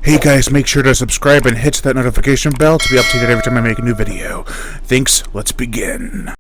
Hey guys, make sure to subscribe and hit that notification bell to be updated every time I make a new video. Thanks, let's begin.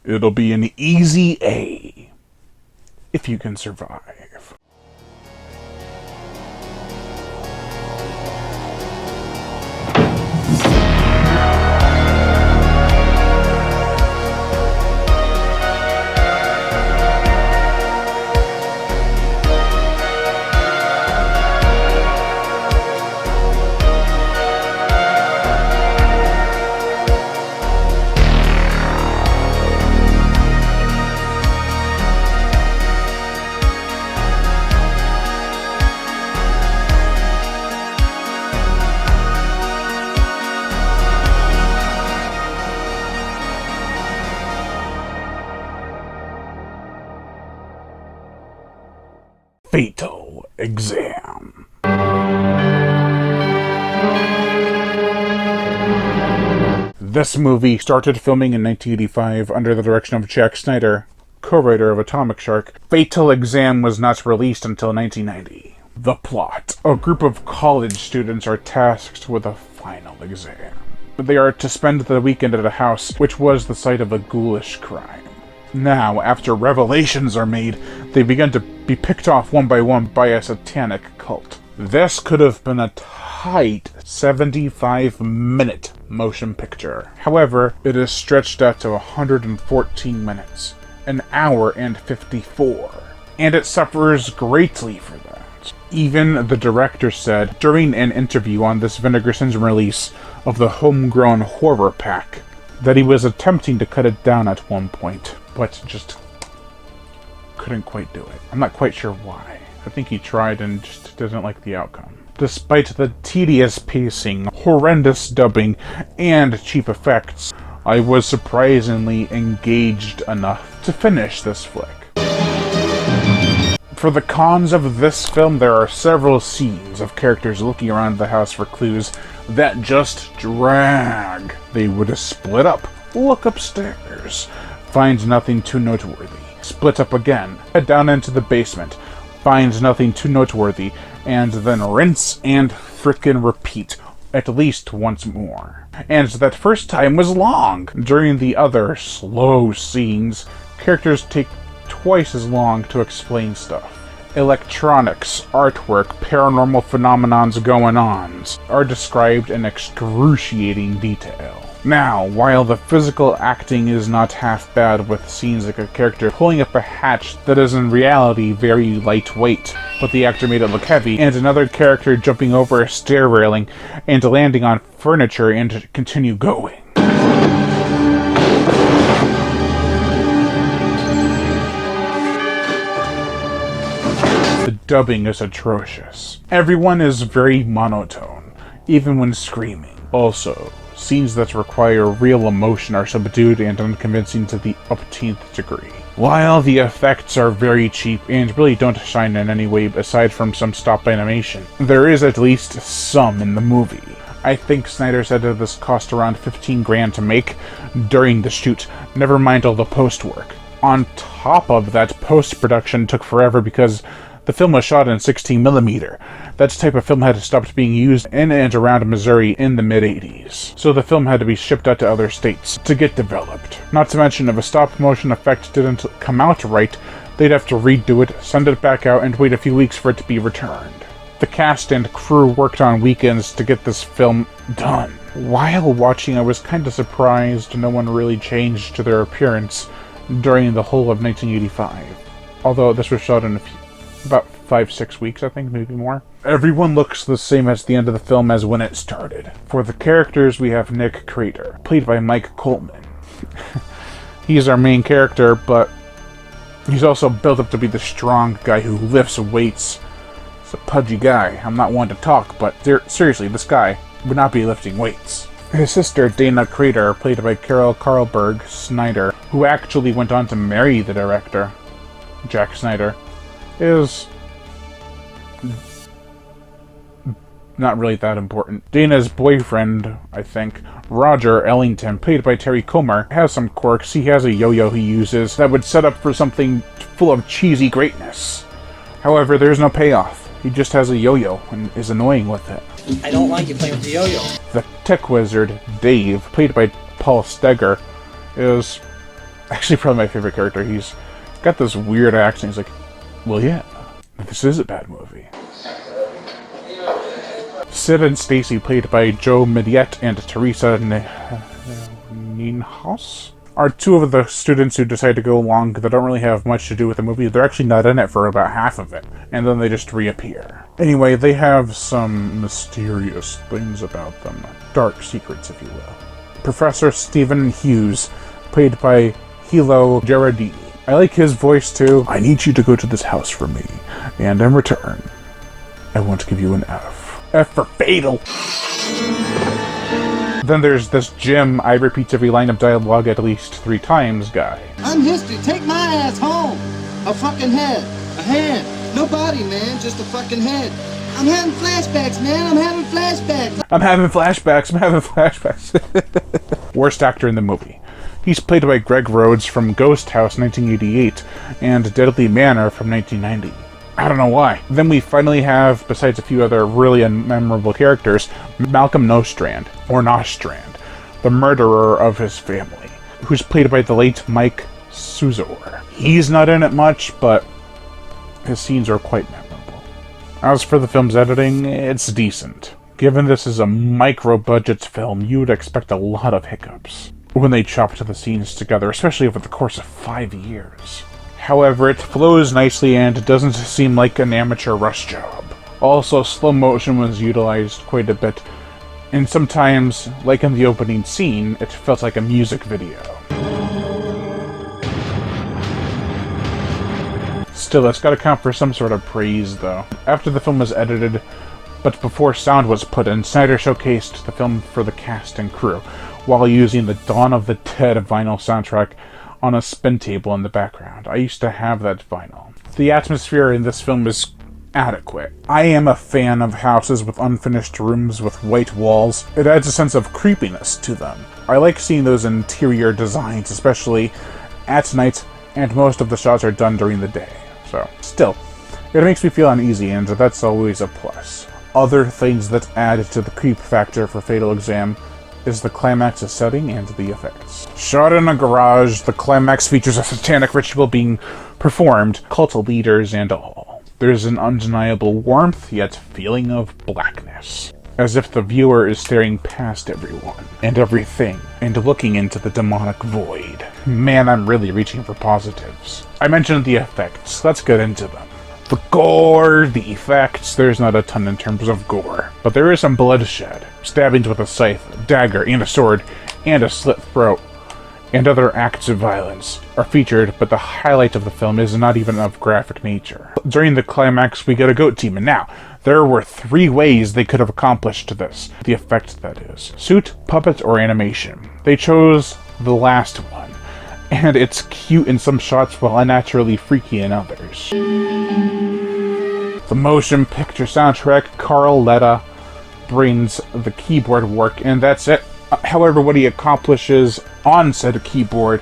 It'll be an easy A, if you can survive. Fatal Exam. This movie started filming in 1985 under the direction of Jack Snyder, co-writer of Atomic Shark. Fatal Exam was not released until 1990. The plot. A group of college students are tasked with a final exam. They are to spend the weekend at a house which was the site of a ghoulish crime. Now, after revelations are made, they begin to be picked off one by one by a satanic cult. This could have been a tight 75-minute motion picture. However, it is stretched out to 114 minutes, an hour and 54. And it suffers greatly for that. Even the director said, during an interview on this Vinegar Syndrome release of the Homegrown horror pack, that he was attempting to cut it down at one point, but just couldn't quite do it. I'm not quite sure why. I think he tried and just didn't like the outcome. Despite the tedious pacing, horrendous dubbing, and cheap effects, I was surprisingly engaged enough to finish this flick. For the cons of this film, there are several scenes of characters looking around the house for clues that just drag. They would split up, look upstairs, find nothing too noteworthy, split up again, head down into the basement, find nothing too noteworthy, and then rinse and frickin' repeat at least once more. And that first time was long. During the other slow scenes, characters take twice as long to explain stuff. Electronics, artwork, paranormal phenomenons going-ons are described in excruciating detail. Now, while the physical acting is not half bad with scenes like a character pulling up a hatch that is in reality very lightweight, but the actor made it look heavy, and another character jumping over a stair railing and landing on furniture and continue going. The dubbing is atrocious. Everyone is very monotone, even when screaming. Also, scenes that require real emotion are subdued and unconvincing to the umpteenth degree. While the effects are very cheap and really don't shine in any way aside from some stop animation, there is at least some in the movie. I think Snyder said that this cost around 15 grand to make during the shoot, never mind all the post work. On top of that, post-production took forever because the film was shot in 16mm. That type of film had stopped being used in and around Missouri in the mid-80s. So the film had to be shipped out to other states to get developed. Not to mention, if a stop-motion effect didn't come out right, they'd have to redo it, send it back out, and wait a few weeks for it to be returned. The cast and crew worked on weekends to get this film done. While watching, I was kind of surprised no one really changed their appearance during the whole of 1985. Although this was shot in about 5-6 weeks, I think, maybe more. Everyone looks the same at the end of the film as when it started. For the characters, we have Nick Crater, played by Mike Coleman. He's our main character, but he's also built up to be the strong guy who lifts weights. He's a pudgy guy. I'm not one to talk, but seriously, this guy would not be lifting weights. His sister, Dana Crater, played by Carol Carlberg Snyder, who actually went on to marry the director, Jack Snyder, is not really that important. Dana's boyfriend, I think, Roger Ellington, played by Terry Comer, has some quirks. He has a yo-yo he uses that would set up for something full of cheesy greatness. However, there's no payoff. He just has a yo-yo and is annoying with it. I don't like you playing with the yo-yo. The tech wizard, Dave, played by Paul Steger, is actually probably my favorite character. He's got this weird accent. He's like, well, yeah, this is a bad movie. Sid and Stacy, played by Joe Mediette and Teresa Nienhaus, are two of the students who decide to go along that don't really have much to do with the movie. They're actually not in it for about half of it, and then they just reappear. Anyway, they have some mysterious things about them. Dark secrets, if you will. Professor Stephen Hughes, played by Hilo Gerardini. I like his voice too. I need you to go to this house for me, and in return, I want to give you an F. F for fatal! Then there's this Jim, I repeat every line of dialogue at least 3 times guy. I'm history, take my ass home! A fucking head, a hand, no body, man, just a fucking head. I'm having flashbacks, man, I'm having flashbacks! I'm having flashbacks. Worst actor in the movie. He's played by Greg Rhodes from Ghost House 1988 and Deadly Manor from 1990. I don't know why. Then we finally have, besides a few other really unmemorable characters, Malcolm Nostrand, or Nostrand, the murderer of his family, who's played by the late Mike Suzor. He's not in it much, but his scenes are quite memorable. As for the film's editing, it's decent. Given this is a micro-budget film, you would expect a lot of hiccups when they chopped the scenes together, especially over the course of 5 years. However, it flows nicely and doesn't seem like an amateur rush job. Also, slow motion was utilized quite a bit, and sometimes, like in the opening scene, it felt like a music video. Still, it's gotta count for some sort of praise, though. After the film was edited, but before sound was put in, Snyder showcased the film for the cast and crew, while using the Dawn of the Dead vinyl soundtrack on a spin table in the background. I used to have that vinyl. The atmosphere in this film is adequate. I am a fan of houses with unfinished rooms with white walls. It adds a sense of creepiness to them. I like seeing those interior designs, especially at night, and most of the shots are done during the day. So, still, it makes me feel uneasy, and that's always a plus. Other things that add to the creep factor for Fatal Exam is the climax's setting and the effects. Shot in a garage, the climax features a satanic ritual being performed, cult leaders and all. There's an undeniable warmth, yet feeling of blackness, as if the viewer is staring past everyone and everything and looking into the demonic void. Man, I'm really reaching for positives. I mentioned the effects, let's get into them. The gore, the effects, there's not a ton in terms of gore, but there is some bloodshed. Stabbings with a scythe, dagger, and a sword, and a slit throat, and other acts of violence are featured, but the highlight of the film is not even of graphic nature. During the climax, we get a goat demon. Now, there were 3 ways they could have accomplished this, the effect that is. Suit, puppet, or animation. They chose the last one, and it's cute in some shots while unnaturally freaky in others. The motion picture soundtrack, Carl Letta brings the keyboard work, and that's it. However, what he accomplishes on said keyboard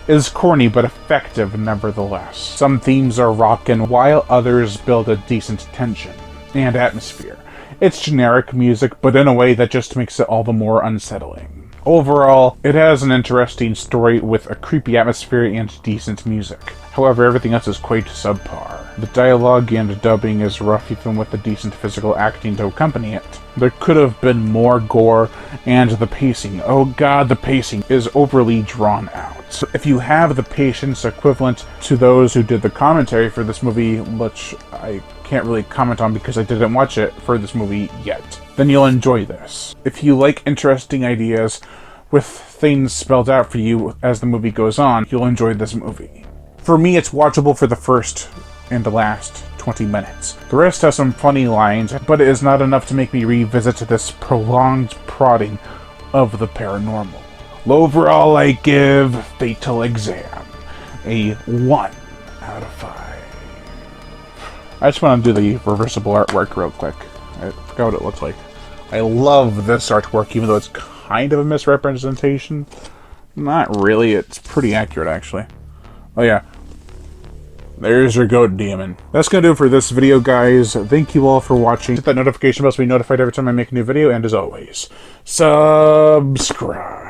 is corny but effective nevertheless. Some themes are rockin', while others build a decent tension and atmosphere. It's generic music, but in a way that just makes it all the more unsettling. Overall, it has an interesting story with a creepy atmosphere and decent music. However, everything else is quite subpar. The dialogue and dubbing is rough even with the decent physical acting to accompany it. There could have been more gore, and the pacing, oh god, the pacing is overly drawn out. So if you have the patience equivalent to those who did the commentary for this movie, which I can't really comment on because I didn't watch it for this movie yet, then you'll enjoy this. If you like interesting ideas with things spelled out for you as the movie goes on, you'll enjoy this movie. For me, it's watchable for the first and the last 20 minutes. The rest has some funny lines, but it is not enough to make me revisit this prolonged prodding of the paranormal. Overall, I give Fatal Exam a 1 out of 5. I just want to do the reversible artwork real quick. I forgot what it looks like. I love this artwork, even though it's kind of a misrepresentation. Not really, it's pretty accurate, actually. Oh yeah. There's your goat demon. That's gonna do it for this video, guys. Thank you all for watching. Hit that notification bell so be notified every time I make a new video, and as always, subscribe.